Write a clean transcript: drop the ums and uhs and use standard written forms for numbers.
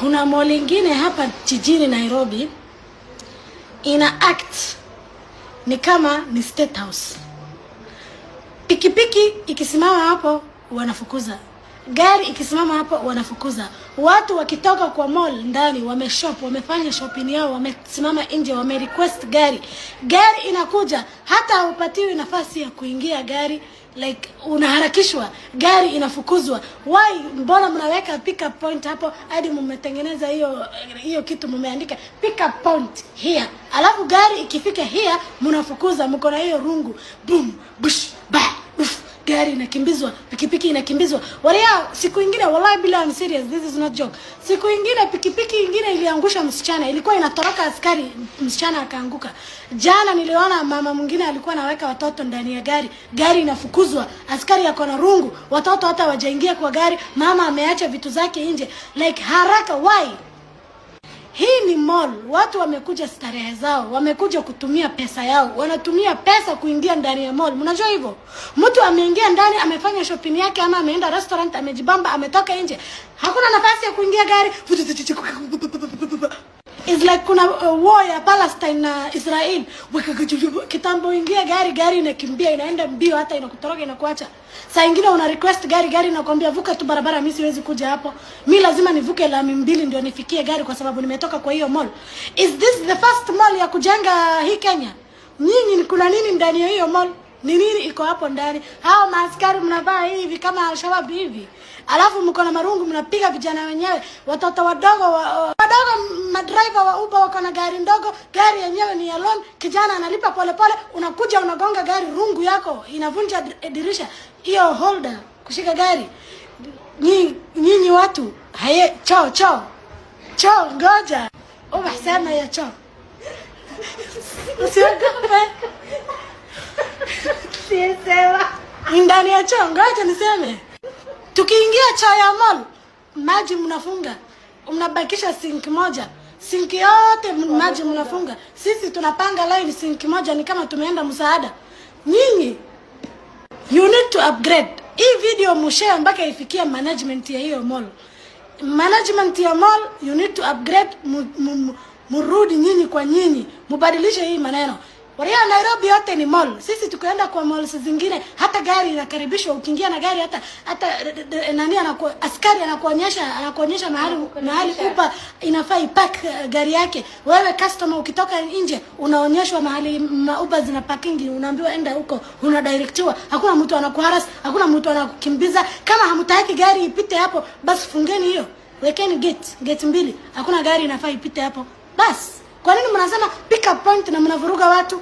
Kuna mall ingine hapa jijini Nairobi ina act ni kama ni State House. Pikipiki ikisimama hapo wanafukuza, gari ikisimama hapo wanafukuza. Watu wakitoka kwa mall ndani wameshop, wamefanya shopping yao, wamesimama nje, wamerequest gari inakuja, hata upatiwi nafasi ya kuingia gari, like unaharakishwa, gari inafukuzwa. Why? Mbona mnaweka pick up point hapo hadi mmetengeneza hiyo kitu, mmeandika pick up point here, alafu gari ikifika here mnafukuza, mko na hiyo rungu, boom bush ba uff, gari inakimbizwa, pikipiki inakimbizwa. Walia siku ingine, wallahi bila, I'm serious, this is not joke. Siku ingine pikipiki ingine iliangusha msichana, ilikuwa inatoroka askari, msichana akaanguka. Jana niliona mama mwingine alikuwa anaweka watoto ndani ya gari inafukuzwa, askari yako na rungu, watoto hata wajaingia kwa gari, mama ameacha vitu zake nje, like haraka. Why? Hii ni mall, watu wamekuja starehe zao, wamekuja kutumia pesa yao, wanatumia pesa kuingia ndani ya mall. Mnajua hivyo? Mtu ameingia ndani, amefanya shopping yake, ama ameenda restaurant, amejibamba, ametoka nje, hakuna nafasi ya kuingia gari. It's like kuna war ya Palestine na Israel. Kitambo ingia gari inakimbia, inaenda mbio, hata inakutoroka, inakuacha. Saa ingine una request gari inakwambia vuka tu barabara, mimi siwezi kuja hapo, mimi lazima nivuke lami mbili ndio nifikie gari kwa sababu nimetoka kwa hiyo mall. Is this the first mall ya kujenga hii Kenya? Nyinyi kuna nini ndani ya hiyo mall? Ni nini iko hapo ndani? Hao maaskari mnavaa hivi kama Al-Shabaab hivi, alafu mko na marungu, mnapiga vijana wenyewe, watoto wadogo madriver wa Uber wako na gari ndogo, gari yenyewe ni ya loan, kijana analipa polepole, unakuja unagonga gari, rungu yako inavunja dirisha, hiyo holder kushika gari. Nyinyi watu haye choo ngoja ubasema ya choo usiogope. Sisema ndani ya choo, ngoja niseme. Tukiingia choo ya mall, maji mnafunga, mnabakisha sink moja, sink yote maji mnafunga. Sisi tunapanga line, sink moja ni kama tumeenda msaada. Nyinyi you need to upgrade. Hii video mshare mpaka ifikie management ya hiyo mall. Management ya mall, you need to upgrade, murudi nyinyi kwa nyinyi, mubadilishe hii maneno. Waria Nairobi yote ni mall. Sisi tukaenda kwa malls zingine, hata gari inakaribishwa, ukiingia na gari hata nani askari anakuonyesha mahali Uber inafaa ipark gari yake. Wewe customer ukitoka nje unaonyeshwa mahali Uber zina parking, unaambiwa enda huko, unadirectiwa. Hakuna mtu anakuharas, hakuna mtu anakukimbiza. Kama hamtaki gari ipite hapo, basi fungeni hiyo. Wekeni gate mbili. Hakuna gari inafaa ipite hapo. Bas. Kwa nini mnasema pick up point na mnavuruga watu?